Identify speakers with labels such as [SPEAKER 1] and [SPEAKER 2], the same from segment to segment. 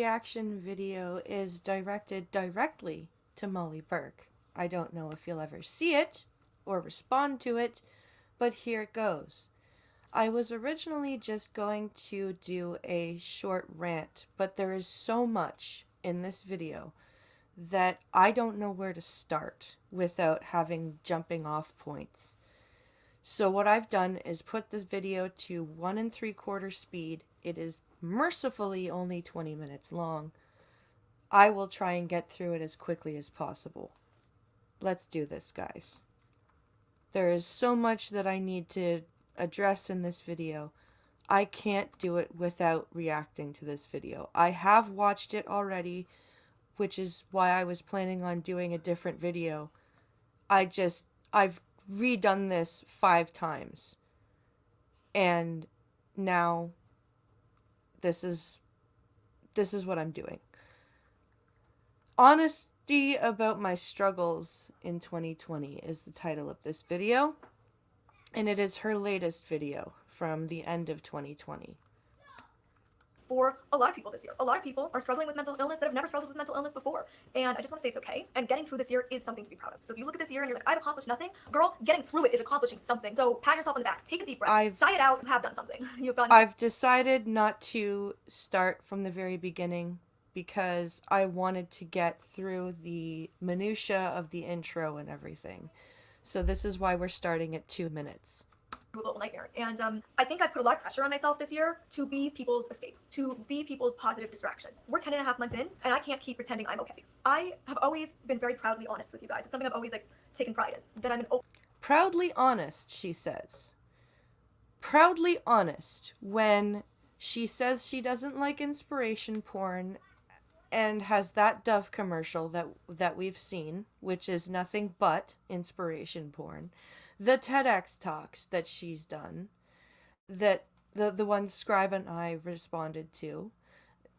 [SPEAKER 1] reaction video is directed directly to Molly Burke. I don't know if you'll ever see it or respond to it, but here it goes. I was originally just going to do a short rant, but there is so much in this video that I don't know where to start without having jumping off points. So what I've done is put this video to 1 3/4 speed. It is mercifully only 20 minutes long. I will try and get through it as quickly as possible. Let's do this, guys. There is so much that I need to address in this video. I can't do it without reacting to this video. I have watched it already, which is why I was planning on doing a different video. I've redone this 5 times. And now this is what I'm doing. Honesty about my struggles in 2020 is the title of this video, and it is her latest video from the end of 2020.
[SPEAKER 2] For a lot of people this year. A lot of people are struggling with mental illness that have never struggled with mental illness before. And I just want to say it's okay. And getting through this year is something to be proud of. So if you look at this year and you're like, I've accomplished nothing, girl, getting through it is accomplishing something. So pat yourself on the back, take a deep breath, sigh it out, you have done something.
[SPEAKER 1] I've decided not to start from the very beginning because I wanted to get through the minutia of the intro and everything. So this is why we're starting at 2 minutes.
[SPEAKER 2] A little nightmare. And I think I've put a lot of pressure on myself this year to be people's escape, to be people's positive distraction. We're 10.5 months in, and I can't keep pretending I'm okay. I have always been very proudly honest with you guys. It's something I've always taken pride in, that I'm an open.
[SPEAKER 1] Proudly honest, she says. Proudly honest when she says she doesn't like inspiration porn and has that Dove commercial that we've seen, which is nothing but inspiration porn. The TEDx talks that she's done, that the one Scribe and I responded to,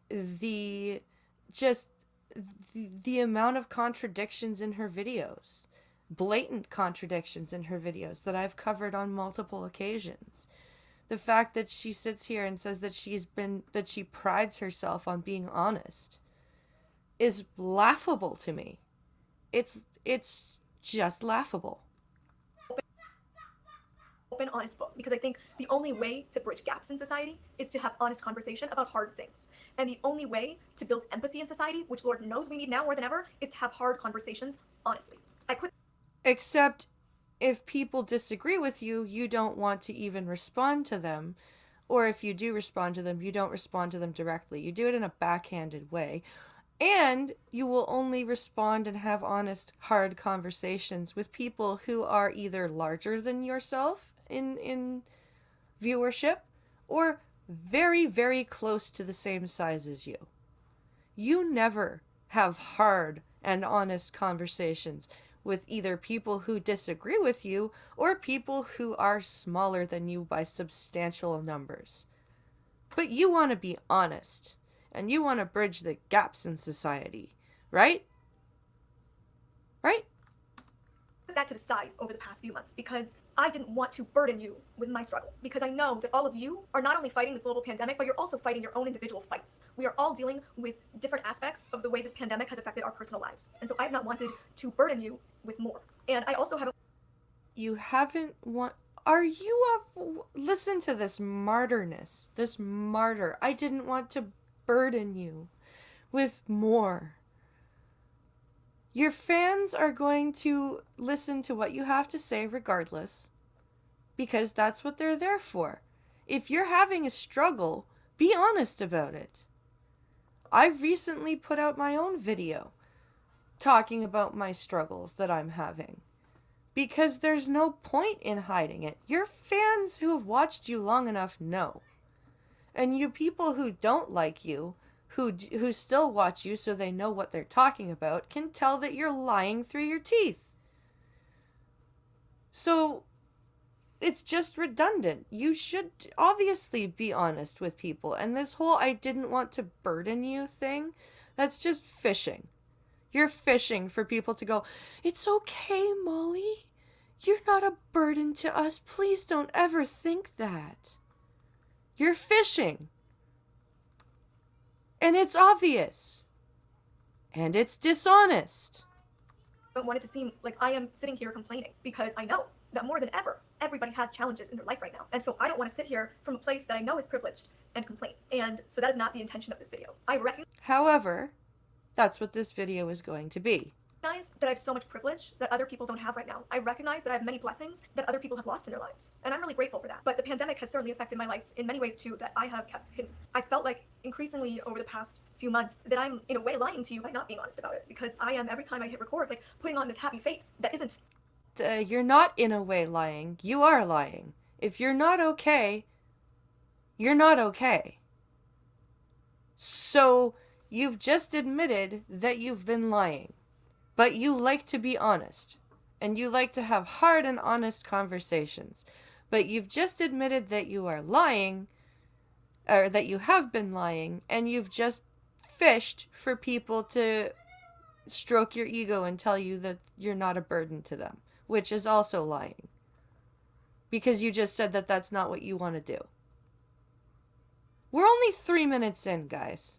[SPEAKER 1] the amount of contradictions in her videos, blatant contradictions in her videos that I've covered on multiple occasions. The fact that she sits here and says that she prides herself on being honest is laughable to me. It's just laughable.
[SPEAKER 2] Open, honest book, because I think the only way to bridge gaps in society is to have honest conversation about hard things. And the only way to build empathy in society, which Lord knows we need now more than ever, is to have hard conversations honestly.
[SPEAKER 1] Except if people disagree with you, you don't want to even respond to them. Or if you do respond to them, you don't respond to them directly. You do it in a backhanded way. And you will only respond and have honest, hard conversations with people who are either larger than yourself in viewership or very, very close to the same size as you. You never have hard and honest conversations with either people who disagree with you or people who are smaller than you by substantial numbers. But you want to be honest. And you want to bridge the gaps in society, right? Right?
[SPEAKER 2] Put that to the side over the past few months because I didn't want to burden you with my struggles, because I know that all of you are not only fighting this global pandemic, but you're also fighting your own individual fights. We are all dealing with different aspects of the way this pandemic has affected our personal lives. And so I've not wanted to burden you with more. And I also haven't...
[SPEAKER 1] You haven't want... Are you up... Listen to this martyrness. This martyr. I didn't want to burden you with more. Your fans are going to listen to what you have to say regardless, because that's what they're there for. If you're having a struggle, be honest about it. I recently put out my own video talking about my struggles that I'm having, because there's no point in hiding it. Your fans who have watched you long enough know. And you people who don't like you, who still watch you so they know what they're talking about, can tell that you're lying through your teeth. So it's just redundant. You should obviously be honest with people. And this whole I didn't want to burden you thing, that's just fishing. You're fishing for people to go, it's okay, Molly. You're not a burden to us. Please don't ever think that. You're fishing. And it's obvious. And it's dishonest.
[SPEAKER 2] I don't want it to seem like I am sitting here complaining, because I know that more than ever, everybody has challenges in their life right now. And so I don't want to sit here from a place that I know is privileged and complain. And so that is not the intention of this video. I recognize
[SPEAKER 1] However, that's what this video is going to be.
[SPEAKER 2] that I have so much privilege that other people don't have right now. I recognize that I have many blessings that other people have lost in their lives. And I'm really grateful for that. But the pandemic has certainly affected my life in many ways too that I have kept hidden. I felt like increasingly over the past few months that I'm in a way lying to you by not being honest about it, because I am, every time I hit record, like putting on this happy face that isn't.
[SPEAKER 1] You're not in a way lying. You are lying. If you're not okay, you're not okay. So you've just admitted that you've been lying. But you like to be honest, and you like to have hard and honest conversations. But you've just admitted that you are lying, or that you have been lying, and you've just fished for people to stroke your ego and tell you that you're not a burden to them, which is also lying. Because you just said that that's not what you want to do. We're only 3 minutes in, guys.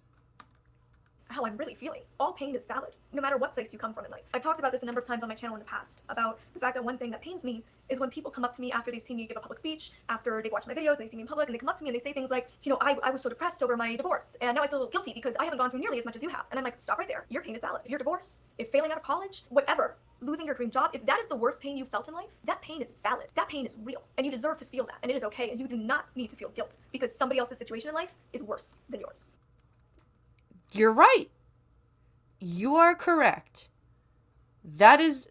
[SPEAKER 2] How I'm really feeling. All pain is valid, no matter what place you come from in life. I've talked about this a number of times on my channel in the past, about the fact that one thing that pains me is when people come up to me after they've seen me give a public speech, after they've watched my videos, and they see me in public, and they come up to me and they say things like, you know, I was so depressed over my divorce, and now I feel a little guilty because I haven't gone through nearly as much as you have. And I'm like, stop right there. Your pain is valid. If your divorce, if failing out of college, whatever, losing your dream job, if that is the worst pain you've felt in life, that pain is valid. That pain is real. And you deserve to feel that. And it is okay. And you do not need to feel guilt because somebody else's situation in life is worse than yours.
[SPEAKER 1] You're right. You are correct. That is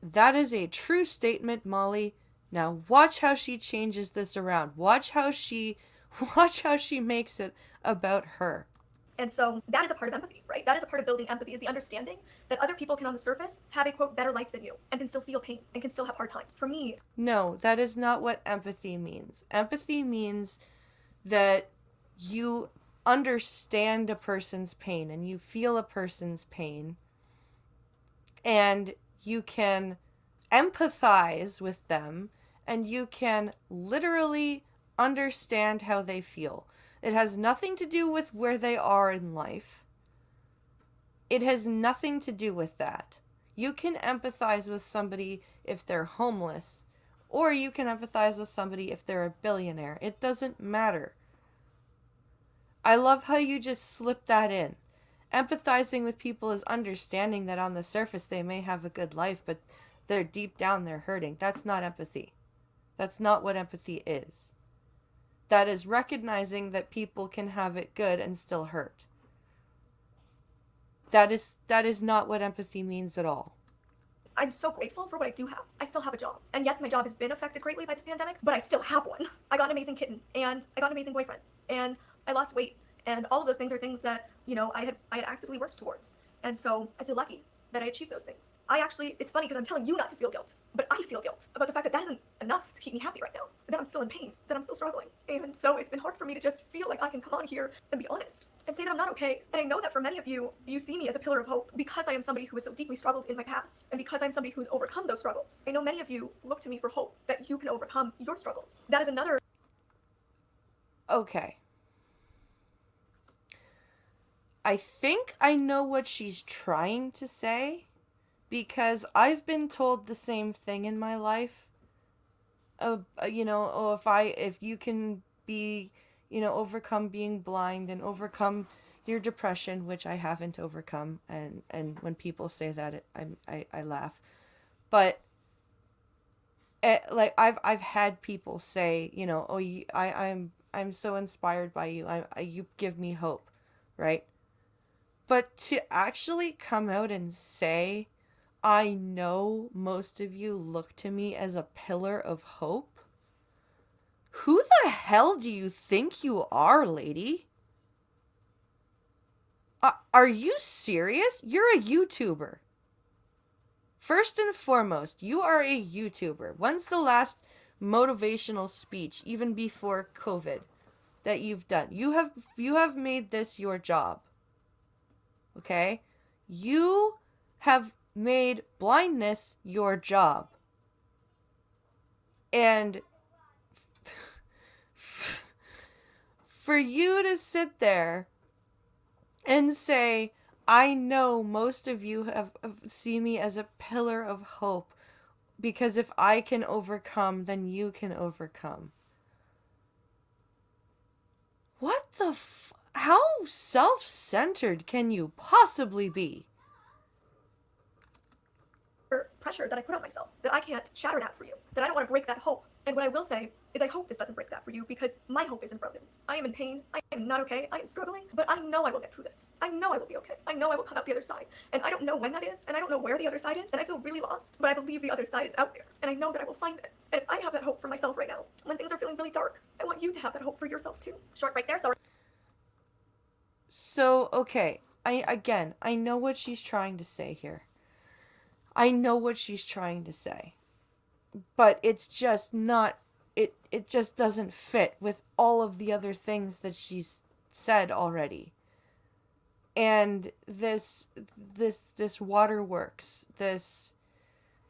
[SPEAKER 1] a true statement, Molly. Now watch how she changes this around. Watch how she makes it about her.
[SPEAKER 2] And so that is a part of empathy, right? That is a part of building empathy, is the understanding that other people can on the surface have a, quote, better life than you and can still feel pain and can still have hard times. For me,
[SPEAKER 1] no, that is not what empathy means. Empathy means that you understand a person's pain and you feel a person's pain and you can empathize with them and you can literally understand how they feel. It has nothing to do with where they are in life. It has nothing to do with that. You can empathize with somebody if they're homeless, or you can empathize with somebody if they're a billionaire. It doesn't matter. I love how you just slip that in. Empathizing with people is understanding that on the surface they may have a good life, but they're deep down they're hurting. That's not empathy. That's not what empathy is. That is recognizing that people can have it good and still hurt. That is not what empathy means at all.
[SPEAKER 2] I'm so grateful for what I do have. I still have a job. And yes, my job has been affected greatly by this pandemic, but I still have one. I got an amazing kitten, and I got an amazing boyfriend, and I lost weight, and all of those things are things that, you know, I had actively worked towards. And so I feel lucky that I achieved those things. It's funny because I'm telling you not to feel guilt, but I feel guilt about the fact that that isn't enough to keep me happy right now, that I'm still in pain, that I'm still struggling. And so it's been hard for me to just feel like I can come on here and be honest and say that I'm not okay. And I know that for many of you, you see me as a pillar of hope because I am somebody who has so deeply struggled in my past, and because I'm somebody who's overcome those struggles. I know many of you look to me for hope that you can overcome your struggles. That is another.
[SPEAKER 1] Okay. I think I know what she's trying to say, because I've been told the same thing in my life. If you can be, overcome being blind and overcome your depression, which I haven't overcome, and when people say that, I laugh. But I've had people say, I'm so inspired by you. You give me hope, right? But to actually come out and say, I know most of you look to me as a pillar of hope? Who the hell do you think you are, lady? Are you serious? You're a YouTuber. First and foremost, you are a YouTuber. When's the last motivational speech, even before COVID, that you've done? You have made this your job. Okay? You have made blindness your job. And for you to sit there and say, I know most of you have see me as a pillar of hope, because if I can overcome, then you can overcome. What the how self-centered can you possibly be?
[SPEAKER 2] Pressure that I put on myself, that I can't shatter that for you, that I don't want to break that hope. And what I will say is I hope this doesn't break that for you, because my hope isn't broken. I am in pain. I am not okay. I am struggling, but I know I will get through this. I know I will be okay. I know I will come out the other side. And I don't know when that is, and I don't know where the other side is, and I feel really lost, but I believe the other side is out there, and I know that I will find it. And if I have that hope for myself right now, when things are feeling really dark, I want you to have that hope for yourself too. Short right there, sorry.
[SPEAKER 1] So, okay, I know what she's trying to say here. I know what she's trying to say. But it's just not, it just doesn't fit with all of the other things that she's said already. And this waterworks, it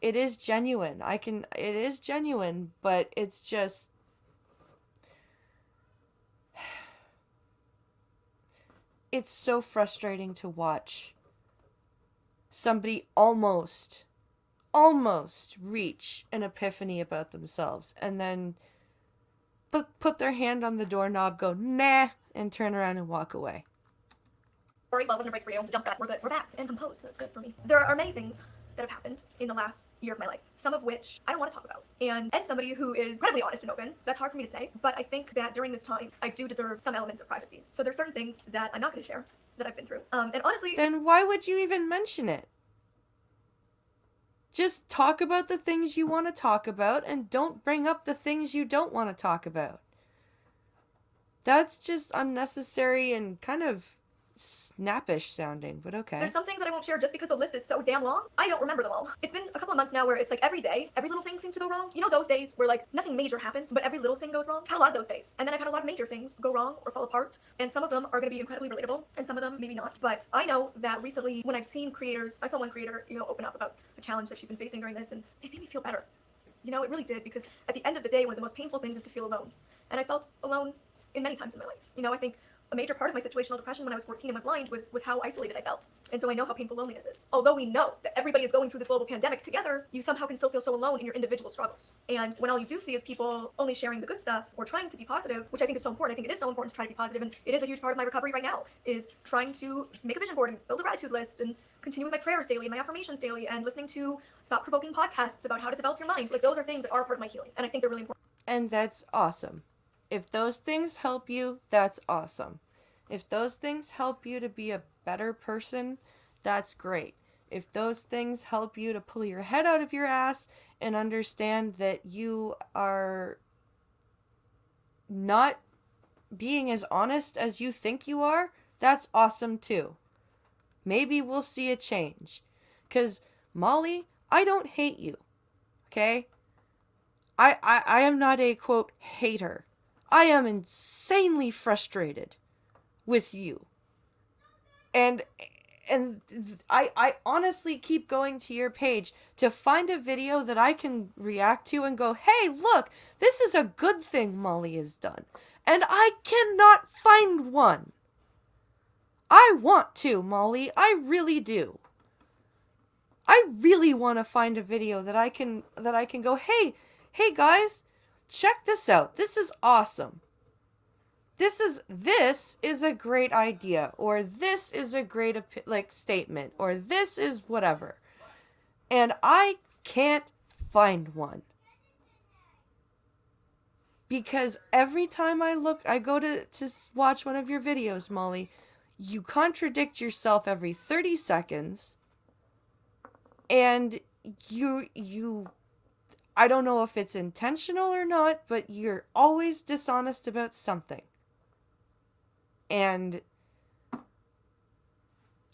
[SPEAKER 1] is genuine. It is genuine, but it's just, it's so frustrating to watch somebody almost reach an epiphany about themselves and then put their hand on the doorknob, go nah, and turn around and walk away.
[SPEAKER 2] Sorry, well, it wasn't a break for you. Jump back. We're good. We're back and composed. That's good for me. There are many things that have happened in the last year of my life, some of which I don't want to talk about. And as somebody who is incredibly honest and open, that's hard for me to say, but I think that during this time, I do deserve some elements of privacy. So there's certain things that I'm not going to share that I've been through. And honestly...
[SPEAKER 1] Then why would you even mention it? Just talk about the things you want to talk about and don't bring up the things you don't want to talk about. That's just unnecessary and kind of snappish sounding, but okay.
[SPEAKER 2] There's some things that I won't share just because the list is so damn long. I don't remember them all. It's been a couple of months now where it's like every day, every little thing seems to go wrong. You know those days where like nothing major happens, but every little thing goes wrong? I've had a lot of those days. And then I've had a lot of major things go wrong or fall apart. And some of them are going to be incredibly relatable, and some of them maybe not. But I know that recently when I've seen creators, I saw one creator, open up about the challenge that she's been facing during this, and it made me feel better. It really did, because at the end of the day, one of the most painful things is to feel alone. And I felt alone in many times in my life. I think a major part of my situational depression when I was 14 and went blind was how isolated I felt. And so I know how painful loneliness is. Although we know that everybody is going through this global pandemic together, you somehow can still feel so alone in your individual struggles. And when all you do see is people only sharing the good stuff or trying to be positive, which I think is so important. I think it is so important to try to be positive, and it is a huge part of my recovery right now, is trying to make a vision board and build a gratitude list and continue with my prayers daily and my affirmations daily and listening to thought-provoking podcasts about how to develop your mind. Like, those are things that are part of my healing, and I think they're really important.
[SPEAKER 1] And that's awesome. If those things help you, that's awesome. If those things help you to be a better person, that's great. If those things help you to pull your head out of your ass and understand that you are not being as honest as you think you are, that's awesome too. Maybe we'll see a change. 'Cause, Molly, I don't hate you. Okay? I am not a, quote, hater. I am insanely frustrated with you. And I honestly keep going to your page to find a video that I can react to and go, hey, look, this is a good thing Molly has done. And I cannot find one. I want to, Molly. I really do. I really want to find a video that I can go, hey guys, check this out. This is awesome. This is a great idea, or this is a great statement, or this is whatever. And I can't find one. Because every time I go to watch one of your videos, Molly, you contradict yourself every 30 seconds. And you I don't know if it's intentional or not, but you're always dishonest about something. And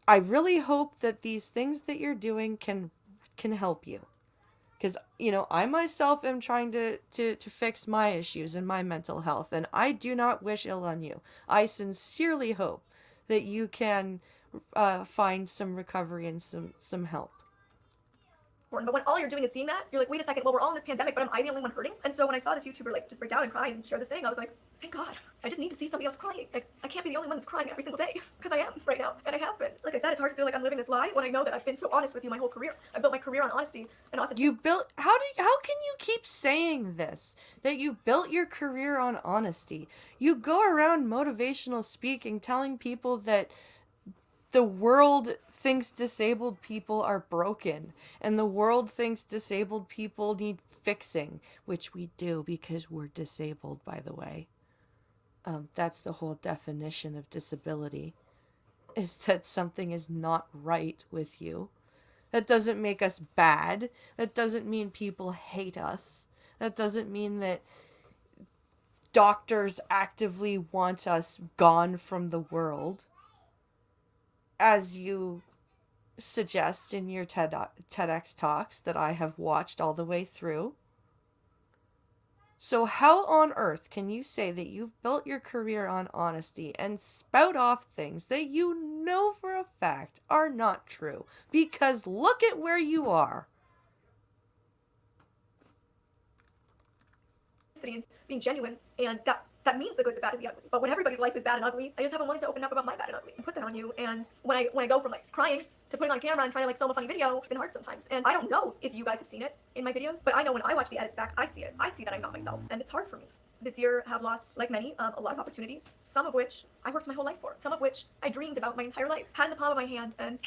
[SPEAKER 1] I really hope that these things that you're doing can help you. Because, I myself am trying to fix my issues and my mental health, and I do not wish ill on you. I sincerely hope that you can find some recovery and some help.
[SPEAKER 2] important. But when all you're doing is seeing that, you're like, wait a second, well, we're all in this pandemic, but am I the only one hurting? And so when I saw this YouTuber like just break down and cry and share this thing, I was like, thank God. I just need to see somebody else crying. Like, I can't be the only one that's crying every single day, because I am right now, and I have been. Like I said, it's hard to feel like I'm living this lie when I know that I've been so honest with you my whole career. I built my career on honesty and authenticity.
[SPEAKER 1] How can you keep saying this? That you built your career on honesty. You go around motivational speaking telling people that the world thinks disabled people are broken, and the world thinks disabled people need fixing, which we do because we're disabled, by the way. That's the whole definition of disability, is that something is not right with you. That doesn't make us bad. That doesn't mean people hate us. That doesn't mean that doctors actively want us gone from the world, as you suggest in your TEDx talks that I have watched all the way through. So how on earth can you say that you've built your career on honesty and spout off things that you know for a fact are not true? Because look at where you are.
[SPEAKER 2] And being genuine, and that means the good, the bad, and the ugly. But when everybody's life is bad and ugly, I just haven't wanted to open up about my bad and ugly and put that on you. And when I go from like crying to putting on camera and trying to like film a funny video, it's been hard sometimes. And I don't know if you guys have seen it in my videos, but I know when I watch the edits back, I see it. I see that I'm not myself, and it's hard for me. This year have lost, like many, a lot of opportunities, some of which I worked my whole life for, some of which I dreamed about my entire life, had in the palm of my hand, and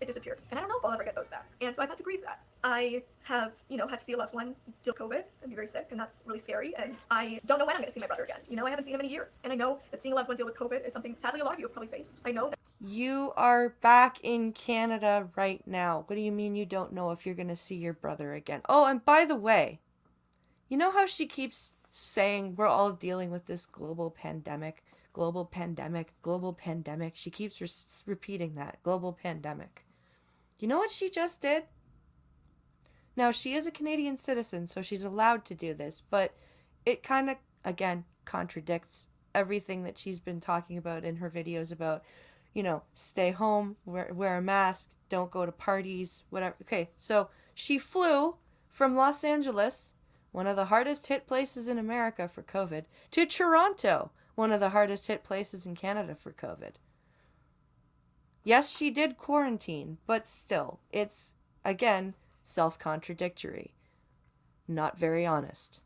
[SPEAKER 2] it disappeared. And I don't know if I'll ever get those back. And so I've had to grieve that. I have, had to see a loved one deal with COVID and be very sick, and that's really scary. And I don't know when I'm going to see my brother again. I haven't seen him in a year. And I know that seeing a loved one deal with COVID is something, sadly, a lot of you have probably faced. I know that.
[SPEAKER 1] You are back in Canada right now. What do you mean you don't know if you're going to see your brother again? Oh, and by the way, you know how she keeps saying we're all dealing with this global pandemic? Global pandemic, global pandemic. She keeps repeating that. Global pandemic. You know what she just did? Now, she is a Canadian citizen, so she's allowed to do this, but it kind of, again, contradicts everything that she's been talking about in her videos about, stay home, wear a mask, don't go to parties, whatever. Okay, so she flew from Los Angeles, one of the hardest hit places in America for COVID, to Toronto, one of the hardest hit places in Canada for COVID. Yes, she did quarantine, but still, it's, again, self-contradictory. Not very honest.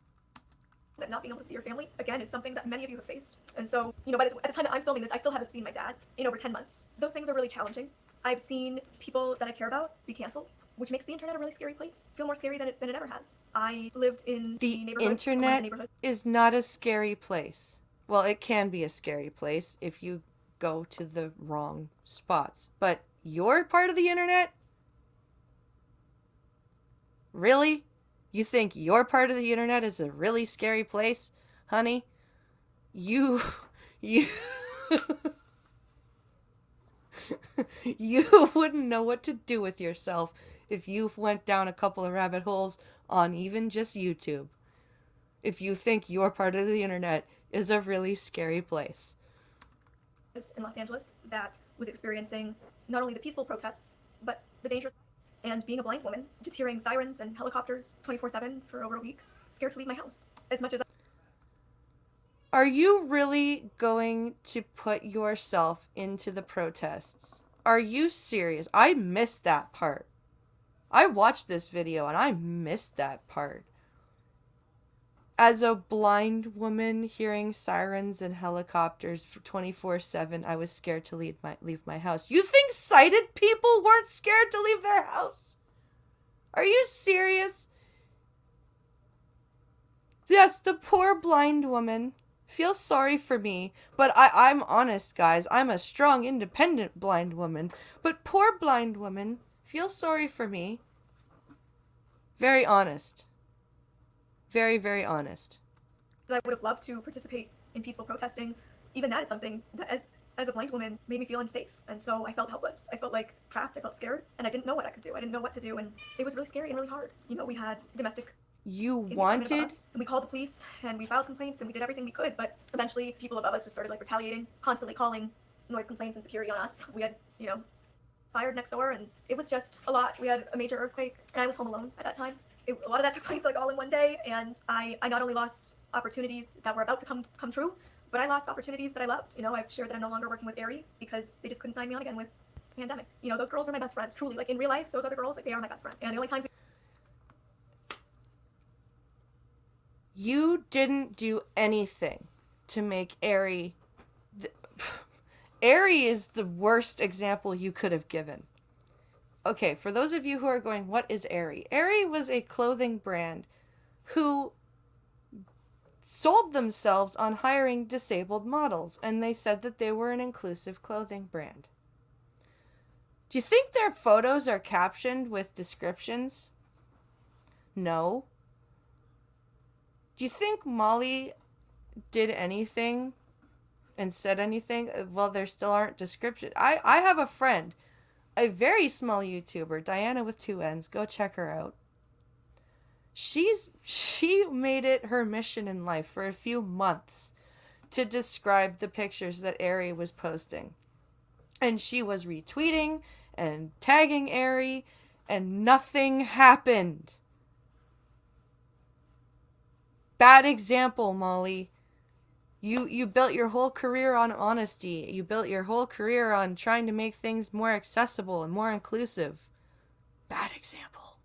[SPEAKER 2] That not being able to see your family, again, is something that many of you have faced. And so, at the time that I'm filming this, I still haven't seen my dad in over 10 months. Those things are really challenging. I've seen people that I care about be canceled, which makes the internet a really scary place. Feel more scary than it ever has. I lived in the neighborhood. The internet
[SPEAKER 1] is not a scary place. Well, it can be a scary place if you go to the wrong spots. But your part of the internet? Really? You think your part of the internet is a really scary place, honey? You you wouldn't know what to do with yourself if you went down a couple of rabbit holes on even just YouTube. If you think your part of the internet is a really scary place.
[SPEAKER 2] In Los Angeles that was experiencing not only the peaceful protests, but the dangerous. And being a blind woman, just hearing sirens and helicopters 24/7 for over a week, scared to leave my house. As much as
[SPEAKER 1] Are you really going to put yourself into the protests? Are you serious? I missed that part. I watched this video and I missed that part. As a blind woman hearing sirens and helicopters for 24/7, I was scared to leave my house. You think sighted people weren't scared to leave their house? Are you serious? Yes, the poor blind woman. Feel sorry for me, but I'm honest, guys. I'm a strong, independent blind woman. But poor blind woman, feel sorry for me. Very honest. Very, very honest.
[SPEAKER 2] I would have loved to participate in peaceful protesting. Even that is something that, as a blind woman, made me feel unsafe. And so I felt helpless. I felt like trapped. I felt scared. And I didn't know what I could do. I didn't know what to do. And it was really scary and really hard. We had domestic.
[SPEAKER 1] You wanted?
[SPEAKER 2] And we called the police and we filed complaints and we did everything we could. But eventually people above us just started retaliating, constantly calling noise complaints and security on us. We had, fired next door, and it was just a lot. We had a major earthquake, and I was home alone at that time. A lot of that took place like all in one day, and I not only lost opportunities that were about to come true, but I lost opportunities that I loved. You know, I've shared that I'm no longer working with Aerie because they just couldn't sign me on again with the pandemic. You know, those girls are my best friends, truly. Like in real life, those other girls, like they are my best friends. And the only times
[SPEAKER 1] You didn't do anything to make Aerie. Aerie is the worst example you could have given. Okay, for those of you who are going, what is Aerie? Aerie was a clothing brand who sold themselves on hiring disabled models, and they said that they were an inclusive clothing brand. Do you think their photos are captioned with descriptions? No. Do you think Molly did anything and said anything? Well, there still aren't descriptions. I have a friend, a very small YouTuber, Diana with 2 N's. Go check her out. She made it her mission in life for a few months to describe the pictures that Aerie was posting. And she was retweeting and tagging Aerie, and nothing happened. Bad example, Molly. You built your whole career on honesty. You built your whole career on trying to make things more accessible and more inclusive. Bad example.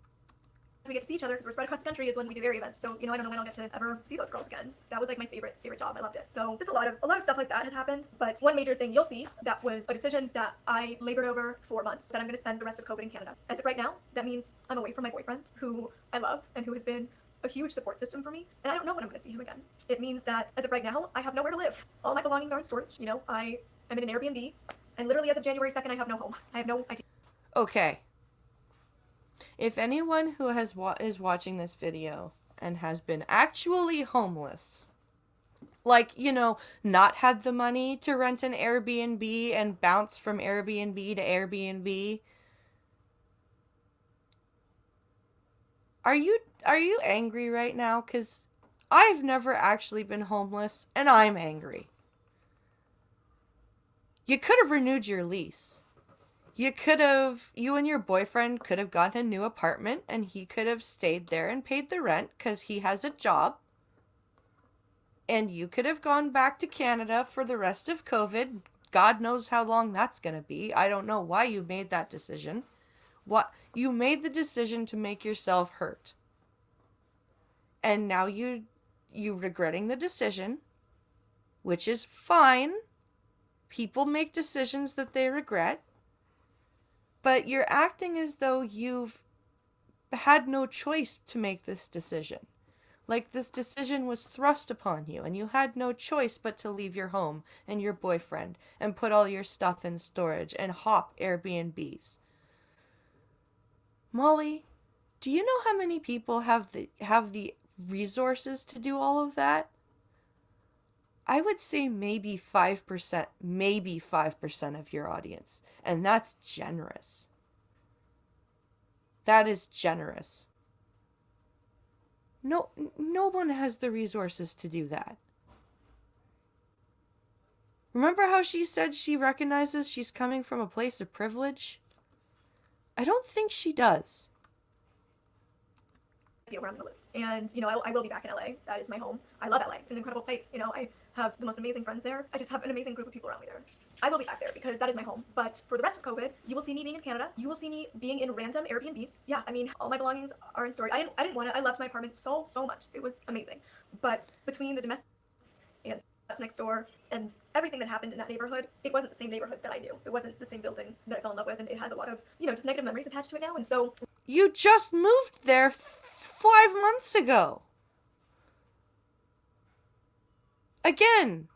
[SPEAKER 2] we get to see each other because we're spread across the country is when we do Aerie events. So, you know, I don't know when I'll get to ever see those girls again. That was like my favorite job. I loved it. So just a lot of stuff like that has happened. But one major thing you'll see that was a decision that I labored over for months, that I'm going to spend the rest of COVID in Canada. As of right now, that means I'm away from my boyfriend, who I love and who has been a huge support system for me, and I don't know when I'm going to see him again. It means that as of right now, I have nowhere to live. All my belongings are in storage. You know, I am in an Airbnb, and literally as of January 2nd, I have no home. I have no idea.
[SPEAKER 1] Okay. If anyone who is watching this video and has been actually homeless, like, you know, not had the money to rent an Airbnb and bounce from Airbnb to Airbnb, are you angry right now? 'Cause I've never actually been homeless, and I'm angry. You could have renewed your lease. You and your boyfriend could have gotten a new apartment, and he could have stayed there and paid the rent because he has a job. And you could have gone back to Canada for the rest of COVID. God knows how long that's going to be. I don't know why you made that decision. You made the decision to make yourself hurt. And now you regretting the decision, which is fine. People make decisions that they regret. But you're acting as though you've had no choice to make this decision. Like this decision was thrust upon you, and you had no choice but to leave your home and your boyfriend and put all your stuff in storage and hop Airbnbs. Molly, do you know how many people have the resources to do all of that? I would say maybe 5% of your audience. And that's generous. That is generous. No one has the resources to do that. Remember how she said she recognizes she's coming from a place of privilege? I don't think she does.
[SPEAKER 2] Where I'm gonna live. And, you know, I will be back in LA. That is my home. I love LA. It's an incredible place. You know, I have the most amazing friends there. I just have an amazing group of people around me there. I will be back there because that is my home. But for the rest of COVID, you will see me being in Canada. You will see me being in random Airbnbs. Yeah, I mean, all my belongings are in storage. I didn't want it. I loved my apartment so much. It was amazing. But between the domestics and that's next door and everything that happened in that neighborhood, it wasn't the same neighborhood that I knew. It wasn't the same building that I fell in love with, and it has a lot of, you know, just negative memories attached to it now. And so
[SPEAKER 1] you just moved there 5 months ago. Again,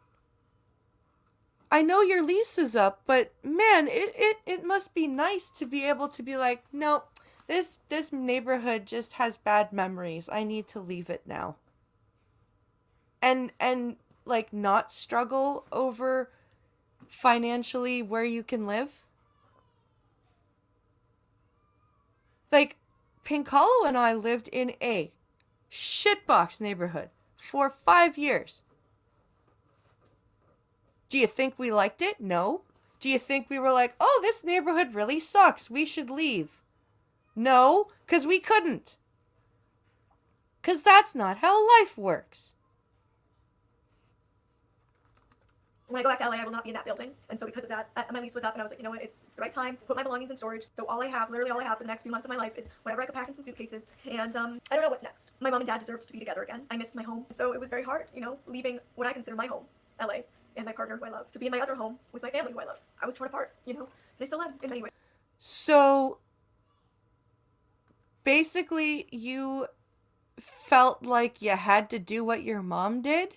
[SPEAKER 1] I know your lease is up, but man, it must be nice to be able to be like, no, this neighborhood just has bad memories. I need to leave it now. And like not struggle over financially where you can live. Like, Pink Hollow and I lived in a shitbox neighborhood for 5 years. Do you think we liked it? No. Do you think we were like, oh, this neighborhood really sucks, we should leave? No, because we couldn't. Because that's not how life works.
[SPEAKER 2] When I go back to LA, I will not be in that building. And so because of that, my lease was up, and I was like, you know what, it's the right time to put my belongings in storage. So literally all I have for the next few months of my life is whatever I could pack in some suitcases. And I don't know what's next. My mom and dad deserved to be together again. I missed my home. So it was very hard, leaving what I consider my home, LA, and my partner who I love, to be in my other home with my family who I love. I was torn apart, and I still am in many ways.
[SPEAKER 1] So basically, you felt like you had to do what your mom did?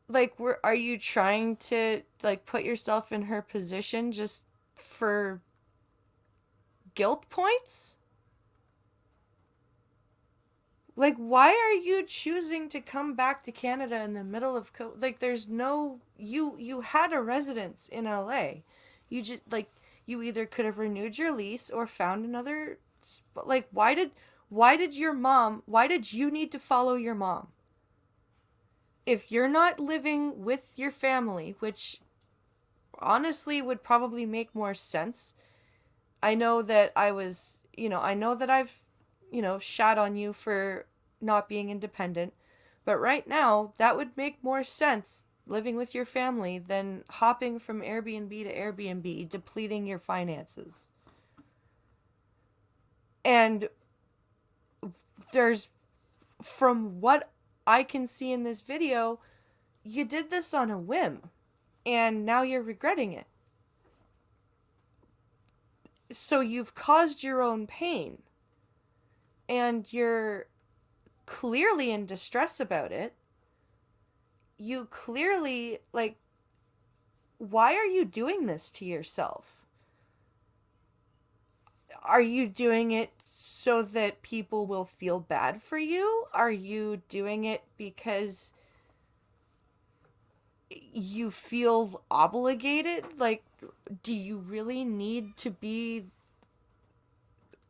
[SPEAKER 1] Like, are you trying to, like, put yourself in her position just for guilt points? Like, why are you choosing to come back to Canada in the middle of like, there's no, you had a residence in LA. You just, like, you either could have renewed your lease or found another, like, why did you need to follow your mom? If you're not living with your family, which honestly would probably make more sense. I know that I've, shat on you for not being independent, but right now that would make more sense living with your family than hopping from Airbnb to Airbnb, depleting your finances. And from what I can see in this video, you did this on a whim, and now you're regretting it. So you've caused your own pain, and you're clearly in distress about it. You clearly, like, why are you doing this to yourself? Are you doing it so that people will feel bad for you? Are you doing it because you feel obligated? Like, do you really need to be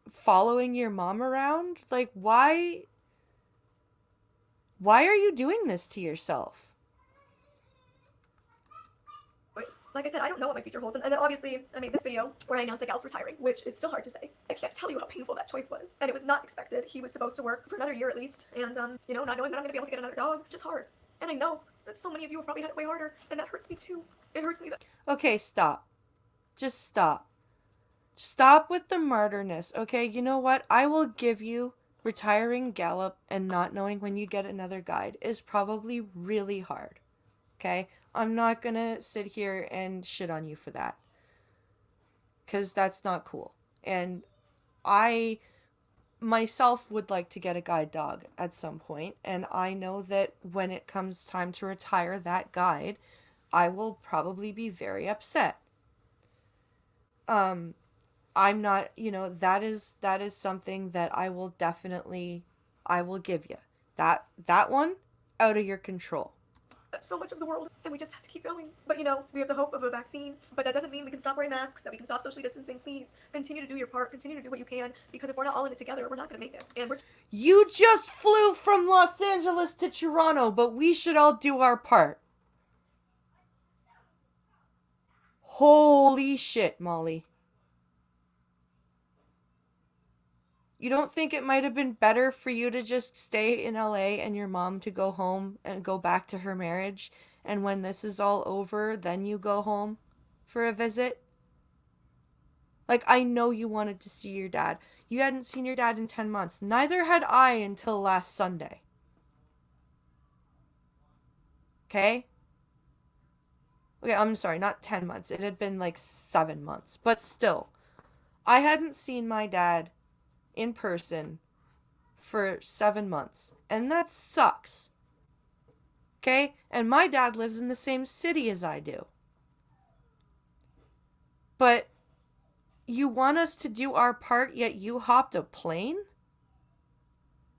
[SPEAKER 1] following your mom around? Like, why are you doing this to yourself?
[SPEAKER 2] Like I said, I don't know what my future holds. And then obviously, I made this video where I announced that Gal's retiring, which is still hard to say. I can't tell you how painful that choice was. And it was not expected. He was supposed to work for another year at least. And, not knowing that I'm going to be able to get another dog, just hard. And I know that so many of you have probably had it way harder. And that hurts me too. It hurts me that.
[SPEAKER 1] Okay, stop. Just stop. Stop with the martyrness, okay? You know what? I will give you retiring Gallup and not knowing when you get another guide is probably really hard. Okay? I'm not gonna sit here and shit on you for that. Because that's not cool. And I myself would like to get a guide dog at some point. And I know that when it comes time to retire that guide, I will probably be very upset. I'm not, that is something that I will give you. That one, out of your control.
[SPEAKER 2] So much of the world, and we just have to keep going. But we have the hope of a vaccine, but that doesn't mean we can stop wearing masks, that we can stop socially distancing. Please continue to do your part, continue to do what you can, because if we're not all in it together, we're not going to make it. And
[SPEAKER 1] you just flew from Los Angeles to Toronto, but we should all do our part. Holy shit, Molly. You don't think it might have been better for you to just stay in LA and your mom to go home and go back to her marriage, and when this is all over, then you go home for a visit? Like, I know you wanted to see your dad. You hadn't seen your dad in 10 months. Neither had I until last Sunday. Okay? Okay, I'm sorry, not 10 months. It had been like 7 months. But still, I hadn't seen my dad in person for 7 months. And that sucks. Okay? And my dad lives in the same city as I do. But you want us to do our part, yet you hopped a plane?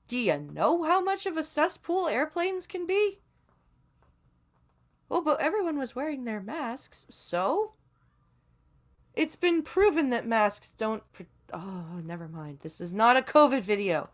[SPEAKER 1] Do you know how much of a cesspool airplanes can be? Oh, but everyone was wearing their masks, so? It's been proven that masks don't... Oh, never mind. This is not a COVID video.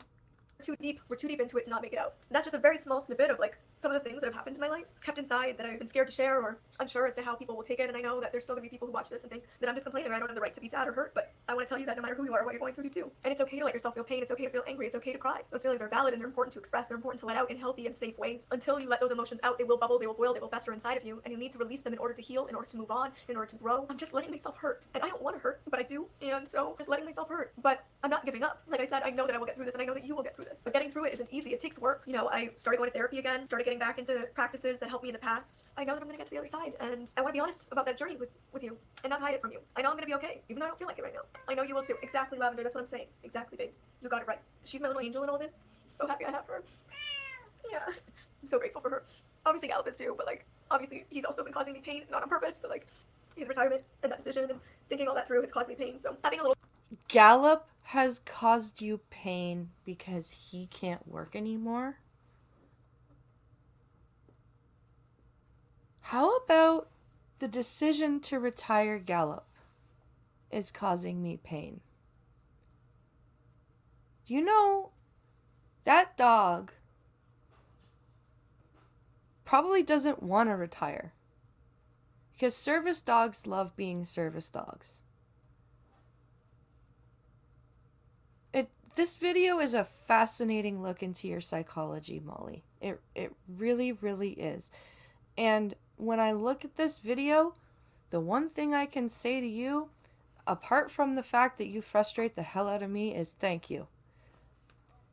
[SPEAKER 2] we're too deep into it to not make it out. That's just a very small snippet of like some of the things that have happened in my life, kept inside, that I've been scared to share or unsure as to how people will take it. And I know that there's still gonna be people who watch this and think that I'm just complaining, or I don't have the right to be sad or hurt, but I want to tell you that no matter who you are, what you're going through, you do. And it's okay to let yourself feel pain, it's okay to feel angry, it's okay to cry. Those feelings are valid and they're important to express, they're important to let out in healthy and safe ways. Until you let those emotions out, they will bubble, they will boil, they will fester inside of you, and you need to release them in order to heal, in order to move on, in order to grow. I'm just letting myself hurt. And I don't want to hurt, but I do, and so just letting myself hurt. But I'm not giving up. Like I said, I know that I will get through this, and I know that you will get through this. But getting through it isn't easy. It takes work. You know, I started going to therapy again, started getting back into practices that helped me in the past. I know that I'm gonna get to the other side, and I want to be honest about that journey with you, and not hide it from you. I know I'm gonna be okay, even though I don't feel like it right now. I know you will too. Exactly, Lavender. That's what I'm saying. Exactly, babe. You got it right. She's my little angel in all this. So happy I have her. Yeah, I'm so grateful for her. Obviously, Gallup is too, but like, obviously, he's also been causing me pain, not on purpose, but like, his retirement and that decision and thinking all that through has caused me pain. So having a little.
[SPEAKER 1] Gallup has caused you pain because he can't work anymore? How about the decision to retire Gallup is causing me pain? Do you know that dog probably doesn't want to retire? Because service dogs love being service dogs. This video is a fascinating look into your psychology, Molly. It really, really is. And when I look at this video, the one thing I can say to you, apart from the fact that you frustrate the hell out of me, is thank you.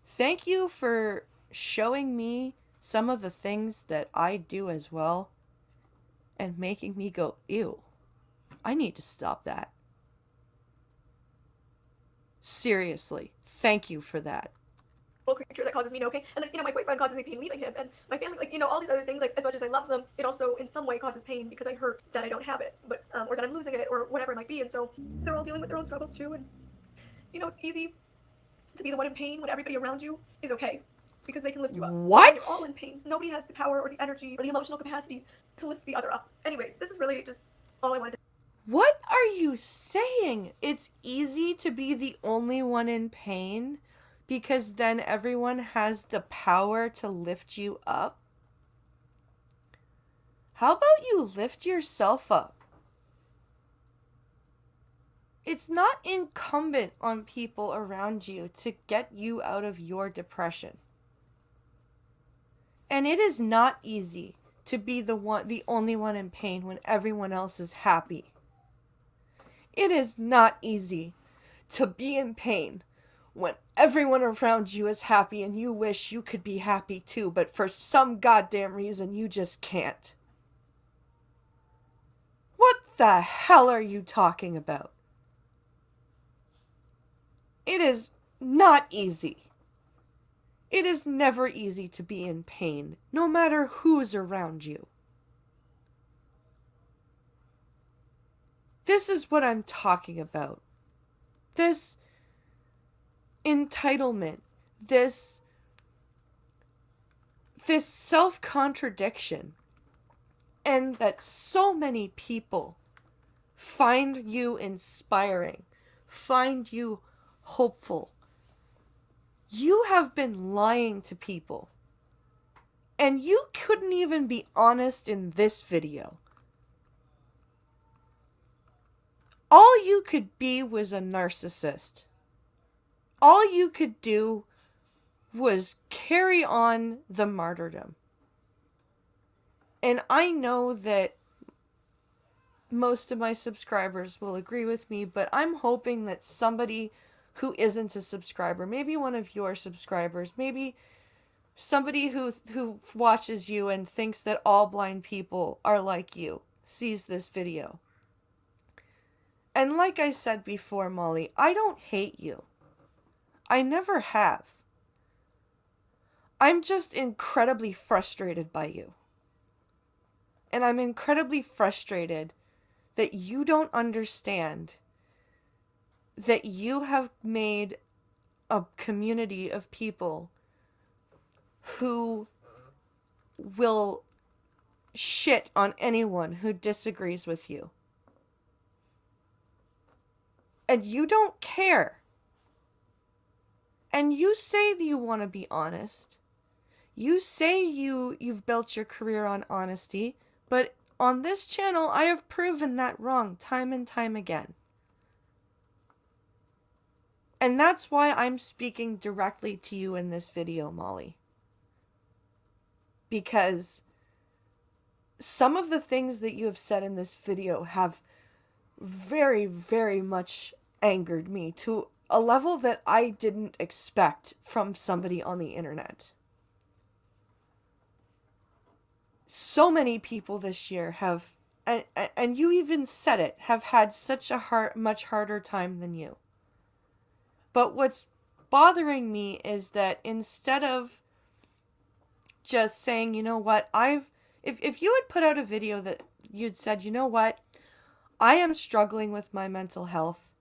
[SPEAKER 1] Thank you for showing me some of the things that I do as well and making me go, ew, I need to stop that. Seriously, thank you for that.
[SPEAKER 2] Creature that causes me no pain, and then my boyfriend causes me pain leaving him, and my family, like all these other things. Like as much as I love them, it also in some way causes pain because I hurt that I don't have it, but or that I'm losing it, or whatever it might be. And so they're all dealing with their own struggles too. And it's easy to be the one in pain when everybody around you is okay, because they can lift you up.
[SPEAKER 1] What?
[SPEAKER 2] When you're all in pain, nobody has the power or the energy or the emotional capacity to lift the other up. Anyways, this is really just all I wanted to.
[SPEAKER 1] What are you saying? It's easy to be the only one in pain because then everyone has the power to lift you up? How about you lift yourself up? It's not incumbent on people around you to get you out of your depression. And it is not easy to be the only one in pain when everyone else is happy. It is not easy to be in pain when everyone around you is happy and you wish you could be happy too, but for some goddamn reason you just can't. What the hell are you talking about? It is not easy. It is never easy to be in pain, no matter who's around you. This is what I'm talking about. This entitlement, this self-contradiction, and that so many people find you inspiring, find you hopeful. You have been lying to people, and you couldn't even be honest in this video. All you could be was a narcissist. All you could do was carry on the martyrdom. And I know that most of my subscribers will agree with me, but I'm hoping that somebody who isn't a subscriber, maybe one of your subscribers, maybe somebody who watches you and thinks that all blind people are like you, sees this video. And like I said before, Molly, I don't hate you. I never have. I'm just incredibly frustrated by you. And I'm incredibly frustrated that you don't understand that you have made a community of people who will shit on anyone who disagrees with you. And you don't care. And you say that you want to be honest. You say you've built your career on honesty, but on this channel I have proven that wrong time and time again. And that's why I'm speaking directly to you in this video, Molly. Because some of the things that you have said in this video have very, very much angered me to a level that I didn't expect from somebody on the internet. So many people this year have, and you even said it, have had such a much harder time than you. But what's bothering me is that instead of just saying, you know what, if you had put out a video that you'd said, you know what, I am struggling with my mental health.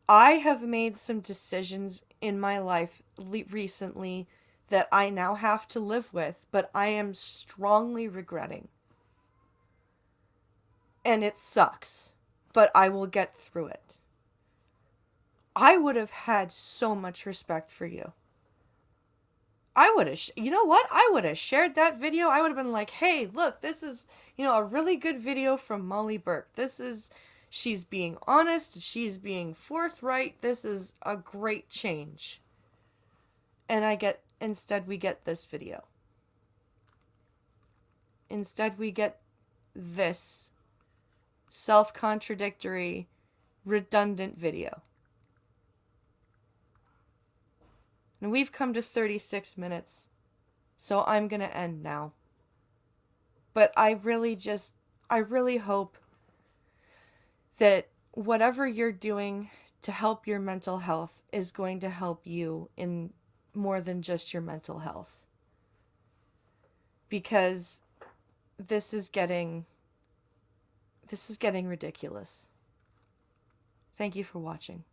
[SPEAKER 1] I have made some decisions in my life recently that I now have to live with, but I am strongly regretting. And it sucks, but I will get through it. I would have had so much respect for you. I would have, you know what? I would have shared that video. I would have been like, hey, look, this is, a really good video from Molly Burke. She's being honest. She's being forthright. This is a great change. And instead we get this video. Instead we get this self-contradictory, redundant video. And we've come to 36 minutes, so I'm going to end now. But I really hope that whatever you're doing to help your mental health is going to help you in more than just your mental health. Because this is getting ridiculous. Thank you for watching.